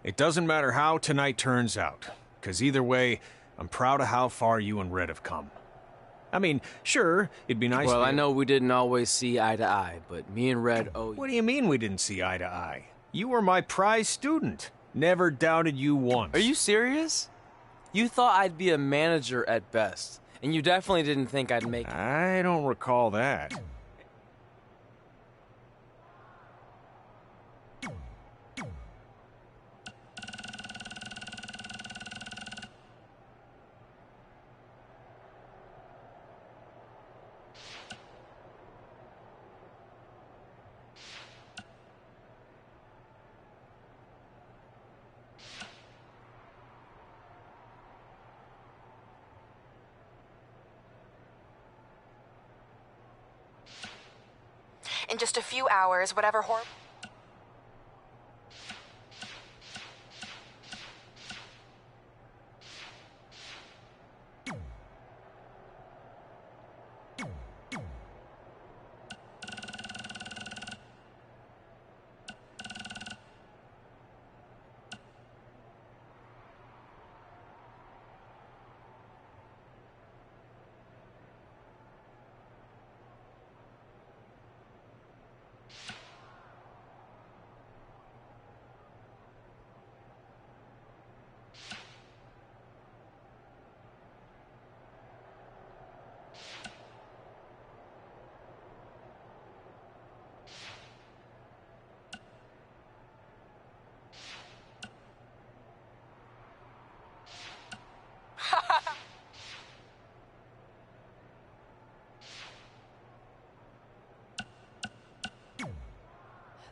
It doesn't matter how tonight turns out, because either way, I'm proud of how far you and Red have come. I mean, sure, it'd be nice. Well, I know we didn't always see eye to eye, but me and Red owe you. What do you mean we didn't see eye to eye? You were my prize student. Never doubted you once. Are you serious? You thought I'd be a manager at best, and you definitely didn't think I'd make it. I don't recall that. In just a few hours, whatever horrible...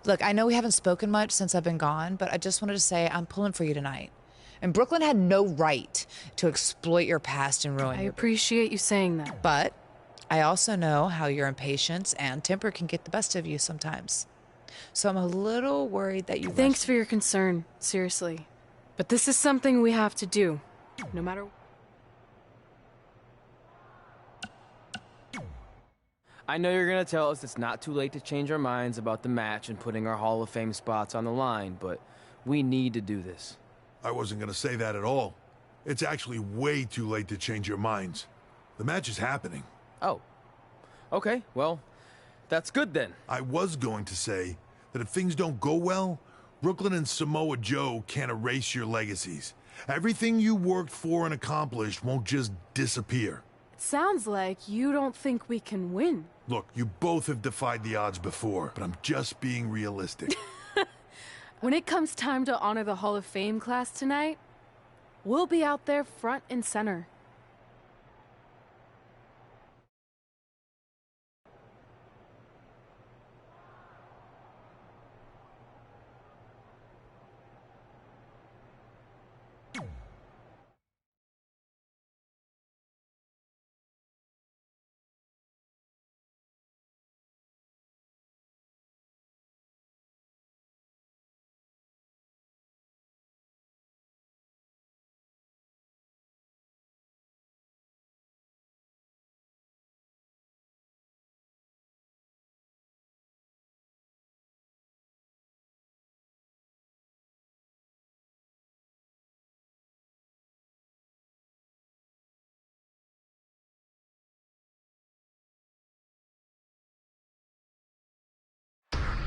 Look, I know we haven't spoken much since I've been gone, but I just wanted to say I'm pulling for you tonight. And Brooklyn had no right to exploit your past and ruin I your... appreciate you saying that. But I also know how your impatience and temper can get the best of you sometimes. So I'm a little worried that you... Thanks for your concern, seriously. But this is something we have to do, no matter... I know you're gonna tell us it's not too late to change our minds about the match and putting our Hall of Fame spots on the line, but we need to do this. I wasn't gonna say that at all. It's actually way too late to change your minds. The match is happening. Oh. Okay, well, that's good then. I was going to say that if things don't go well, Brooklyn and Samoa Joe can't erase your legacies. Everything you worked for and accomplished won't just disappear. Sounds like you don't think we can win. Look, you both have defied the odds before, but I'm just being realistic. When it comes time to honor the Hall of Fame class tonight, we'll be out there front and center.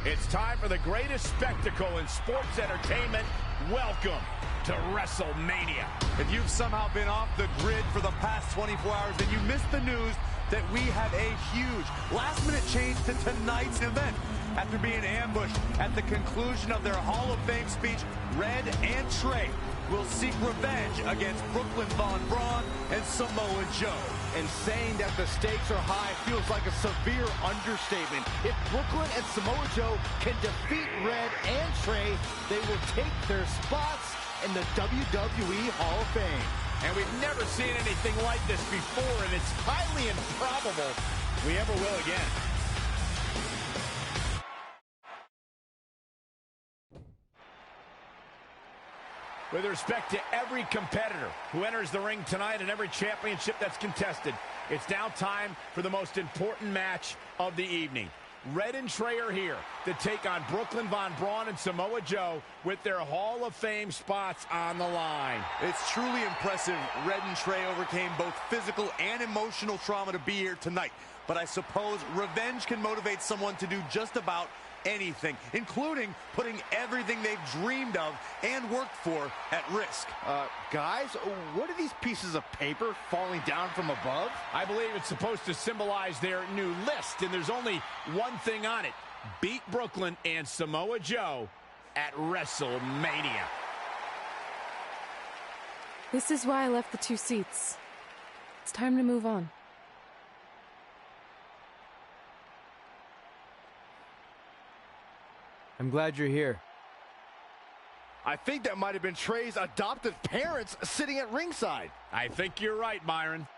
It's time for the greatest spectacle in sports entertainment. Welcome to WrestleMania. If you've somehow been off the grid for the past 24 hours, then you missed the news that we have a huge last-minute change to tonight's event. After being ambushed at the conclusion of their Hall of Fame speech, Red and Trey will seek revenge against Brooklyn Von Braun and Samoa Joe. And saying that the stakes are high feels like a severe understatement. If Brooklyn and Samoa Joe can defeat Red and Trey, they will take their spots in the WWE Hall of Fame. And we've never seen anything like this before, and it's highly improbable we ever will again. With respect to every competitor who enters the ring tonight and every championship that's contested, it's now time for the most important match of the evening. Red and Trey are here to take on Brooklyn Von Braun and Samoa Joe with their Hall of Fame spots on the line. It's truly impressive. Red and Trey overcame both physical and emotional trauma to be here tonight. But I suppose revenge can motivate someone to do just about anything, including putting everything they've dreamed of and worked for at risk. Guys, what are these pieces of paper falling down from above? I believe it's supposed to symbolize their new list, and there's only one thing on it. Beat Brooklyn and Samoa Joe at WrestleMania. This is why I left the 2 seats. It's time to move on. I'm glad you're here. I think that might have been Trey's adoptive parents sitting at ringside. I think you're right, Byron.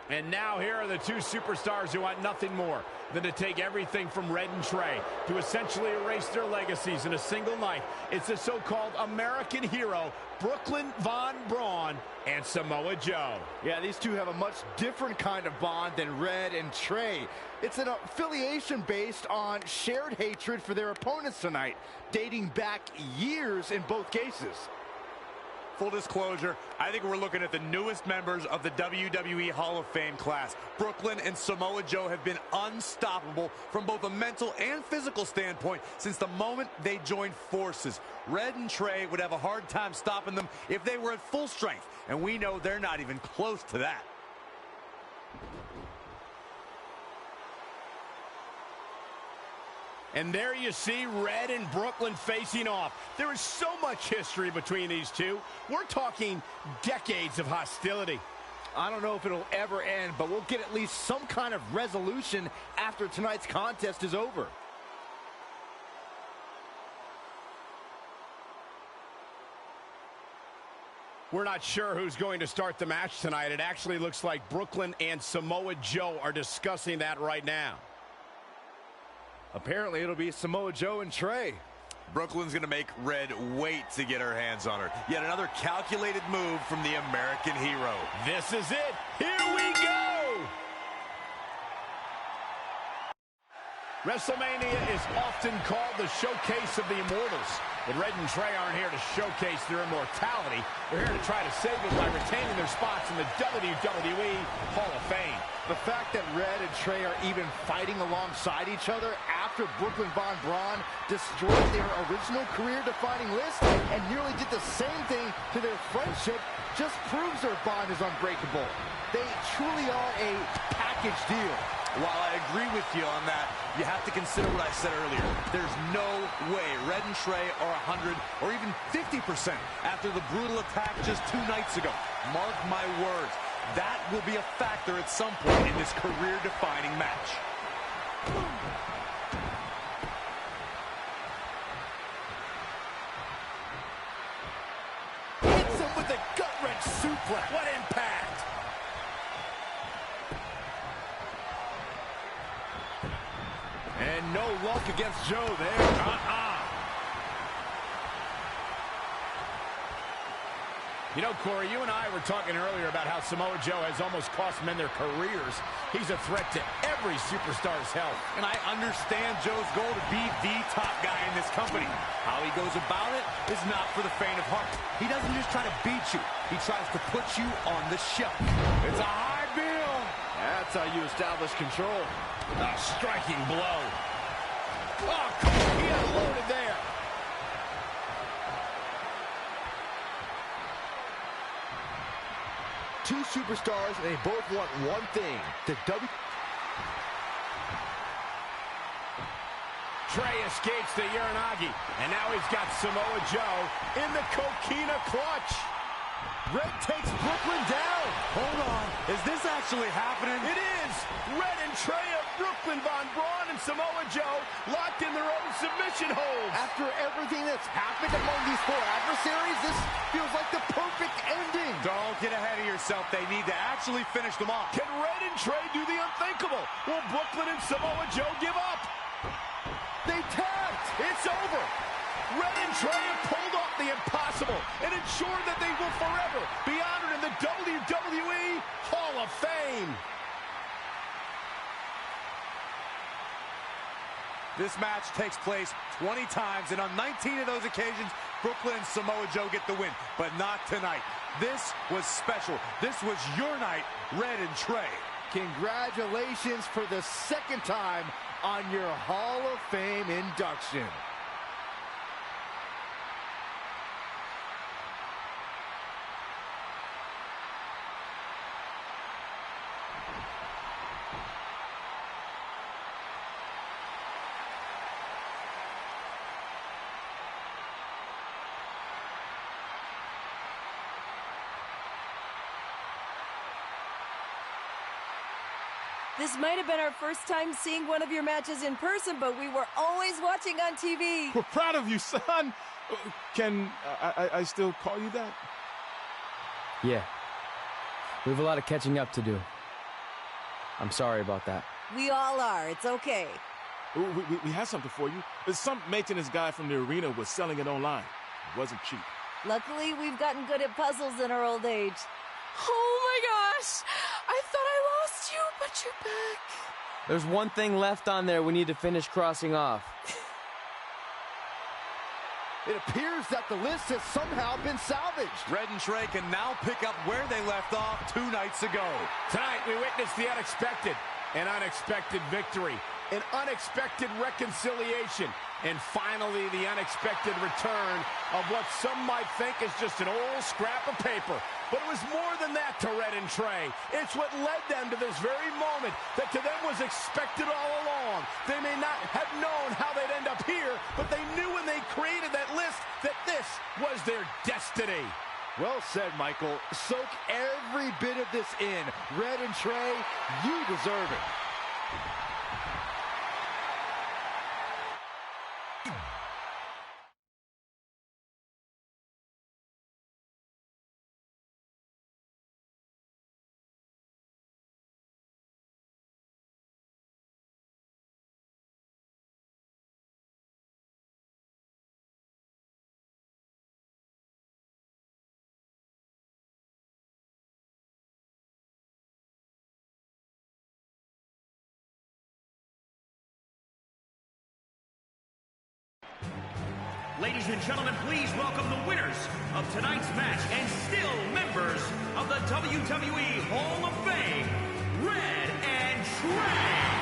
And now here are the 2 superstars who want nothing more than to take everything from Red and Trey to essentially erase their legacies in a single night. It's the so-called American hero, Brooklyn Von Braun and Samoa Joe. Yeah, these two have a much different kind of bond than Red and Trey. It's an affiliation based on shared hatred for their opponents tonight, dating back years in both cases. Full disclosure, I think we're looking at the newest members of the WWE Hall of Fame class. Brooklyn and Samoa Joe have been unstoppable from both a mental and physical standpoint since the moment they joined forces. Red and Trey would have a hard time stopping them if they were at full strength, and we know they're not even close to that. And there you see Red and Brooklyn facing off. There is so much history between these two. We're talking decades of hostility. I don't know if it'll ever end, but we'll get at least some kind of resolution after tonight's contest is over. We're not sure who's going to start the match tonight. It actually looks like Brooklyn and Samoa Joe are discussing that right now. Apparently, it'll be Samoa Joe and Trey. Brooklyn's going to make Red wait to get her hands on her. Yet another calculated move from the American hero. This is it. Here we go. WrestleMania is often called the showcase of the immortals. But Red and Trey aren't here to showcase their immortality. They're here to try to save it by retaining their spots in the WWE Hall of Fame. The fact that Red and Trey are even fighting alongside each other after Brooklyn Von Braun destroyed their original career-defining list and nearly did the same thing to their friendship just proves their bond is unbreakable. They truly are a package deal. While I agree with you on that, you have to consider what I said earlier. There's no way Red and Trey are 100 or even 50% after the brutal attack just 2 nights ago. Mark my words, that will be a factor at some point in this career-defining match. Hits him with a gut-wrench suplex. What impact! And no luck against Joe there. You know, Corey, you and I were talking earlier about how Samoa Joe has almost cost men their careers. He's a threat to every superstar's health. And I understand Joe's goal to be the top guy in this company. How he goes about it is not for the faint of heart. He doesn't just try to beat you. He tries to put you on the shelf. It's a high bill. That's how you establish control. A striking blow. Oh, Corey, he unloaded there. two superstars, and they both want one thing. Trey escapes the Uranagi, and now he's got Samoa Joe in the Coquina clutch. Red takes Brooklyn down. Hold on. Is this actually happening? It is. Red and Trey of Brooklyn Von Braun and Samoa Joe locked in their own submission holds. After everything that's happened among these four adversaries, this feels like the perfect ending. Don't get ahead of yourself. They need to actually finish them off. Can Red and Trey do the unthinkable? Will Brooklyn and Samoa Joe give up? They tapped. It's over. Red and Trey have pulled off the impossible and ensured that they will forever be honored in the WWE Hall of Fame. This match takes place 20 times, and on 19 of those occasions, Brooklyn and Samoa Joe get the win, but not tonight. This was special. This was your night, Red and Trey. Congratulations for the second time on your Hall of Fame induction. This might have been our first time seeing one of your matches in person, but we were always watching on TV. We're proud of you, son. Can I still call you that? Yeah. We have a lot of catching up to do. I'm sorry about that. We all are. It's okay. We had something for you. Some maintenance guy from the arena was selling it online. It wasn't cheap. Luckily, we've gotten good at puzzles in our old age. Oh my gosh! I thought I lost you, but you're back. There's one thing left on there we need to finish crossing off. It appears that the list has somehow been salvaged. Red and Trey can now pick up where they left off 2 nights ago. Tonight, we witnessed the unexpected, an unexpected victory, an unexpected reconciliation, and finally the unexpected return of what some might think is just an old scrap of paper. But it was more than that to Red and Trey. It's what led them to this very moment that to them was expected all along. They may not have known how they'd end up here, but they knew when they created that list that this was their destiny. Well said, Michael. Soak every bit of this in. Red and Trey, you deserve it. Ladies and gentlemen, please welcome the winners of tonight's match and still members of the WWE Hall of Fame, Red and Trey.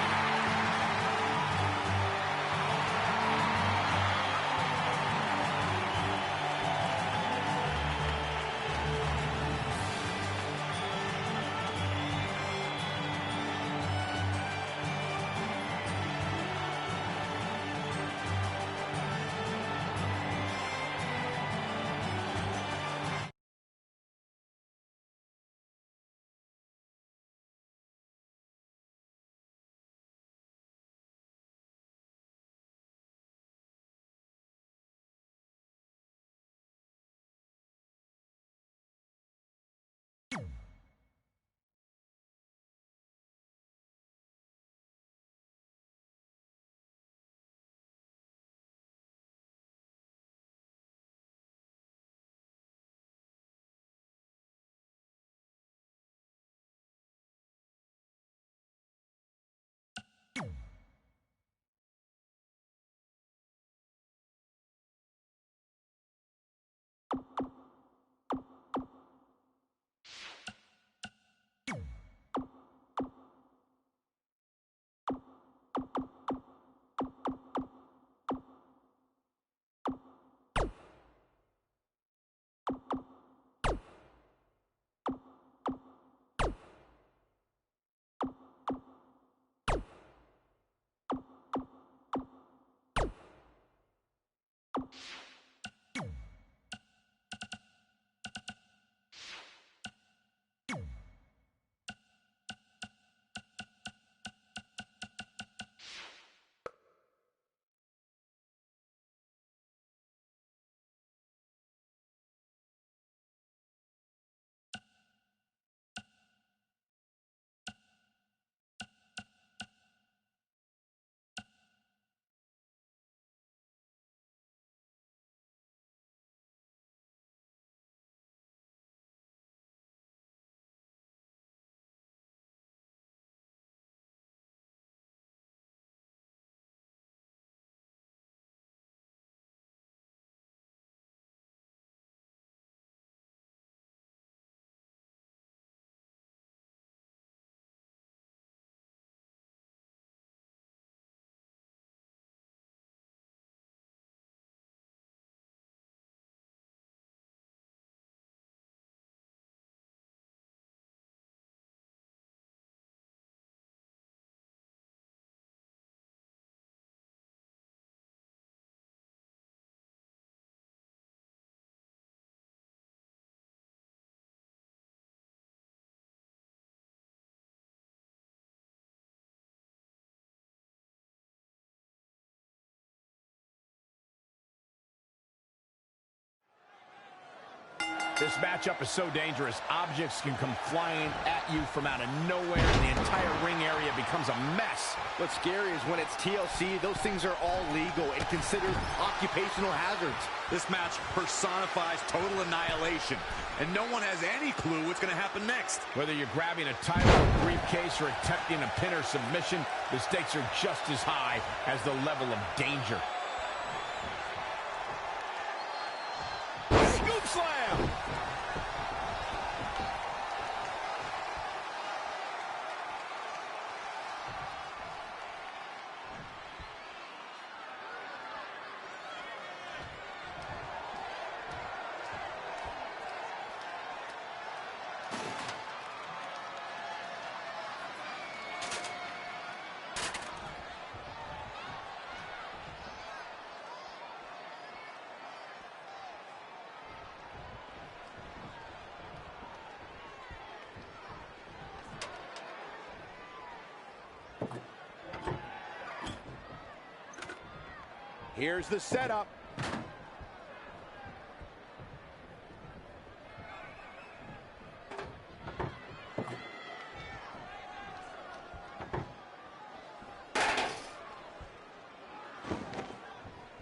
This matchup is so dangerous. Objects can come flying at you from out of nowhere, and the entire ring area becomes a mess. What's scary is when it's TLC, those things are all legal and considered occupational hazards. This match personifies total annihilation, and no one has any clue what's going to happen next. Whether you're grabbing a title or briefcase or attempting a pin or submission, the stakes are just as high as the level of danger. Scoop slam! Here's the setup.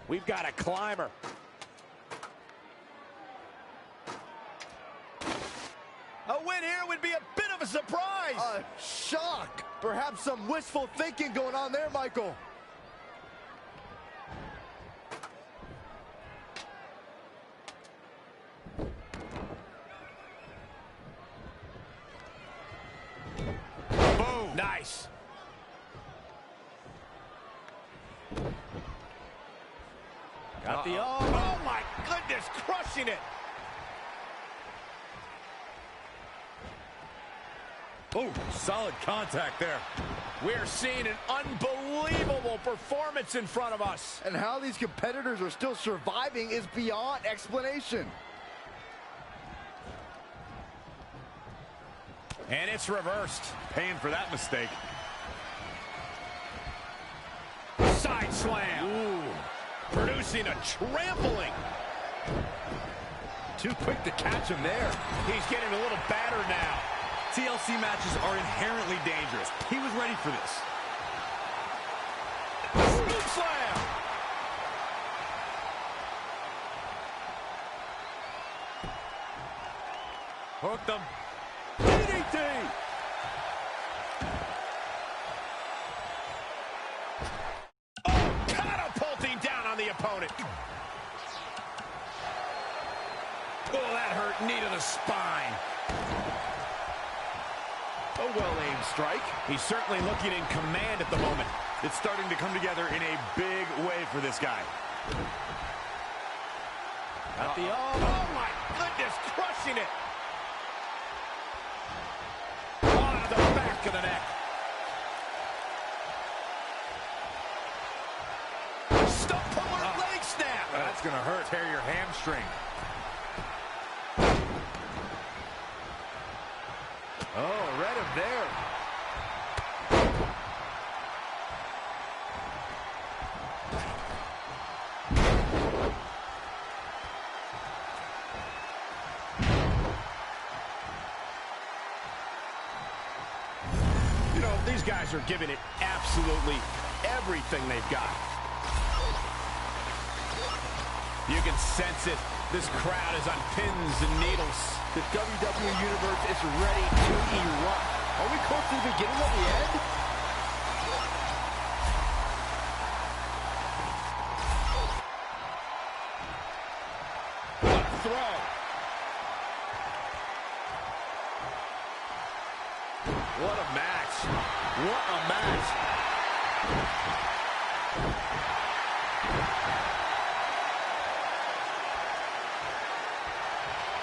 We've got a climber. A win here would be a bit of a surprise. A shock. Perhaps some wistful thinking going on there, Michael. Boom. Nice. Got the arm. Oh, my goodness, crushing it. Oh, solid contact there. We're seeing an unbelievable performance in front of us. And how these competitors are still surviving is beyond explanation. And it's reversed. Paying for that mistake. Side slam. Ooh. Producing a trampling. Too quick to catch him there. He's getting a little battered now. TLC matches are inherently dangerous. He was ready for this. Scoop slam. Hooked him. DDT. Oh, catapulting down on the opponent. Oh, that hurt. Knee to the spine. A well-aimed strike. He's certainly looking in command at the moment. It's starting to come together in a big way for this guy. At the arm. Oh, my goodness, crushing it. On the back of the neck. Stump puller leg snap. That's going to hurt. Tear your hamstring. Oh, read him there. You know, these guys are giving it absolutely everything they've got. You can sense it. This crowd is on pins and needles. The WWE Universe is ready to erupt. Are we close to the beginning of the end? What a throw. What a match. What a match.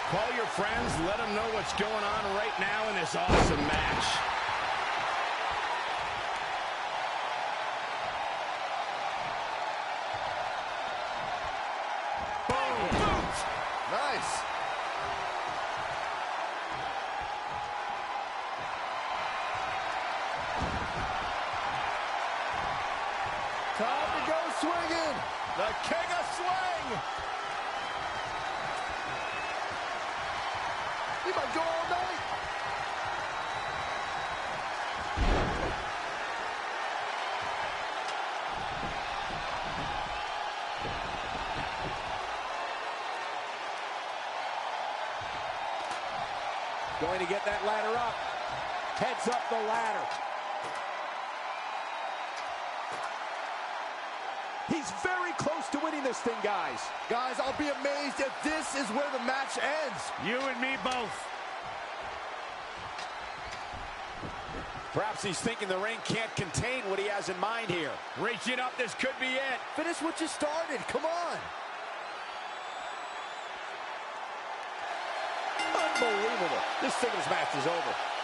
Call your friends, let them know what's going on right now in this awesome match. Boom! Boom! Nice. Time to go swinging. The king of swing! He might go all night. Going to get that ladder up. Heads up the ladder. He's very close to winning this thing, guys. Guys, I'll be amazed if this is where the match ends. You and me both. Perhaps he's thinking the ring can't contain what he has in mind here. Reaching up, this could be it. Finish what you started. Come on. Unbelievable. This singles match is over.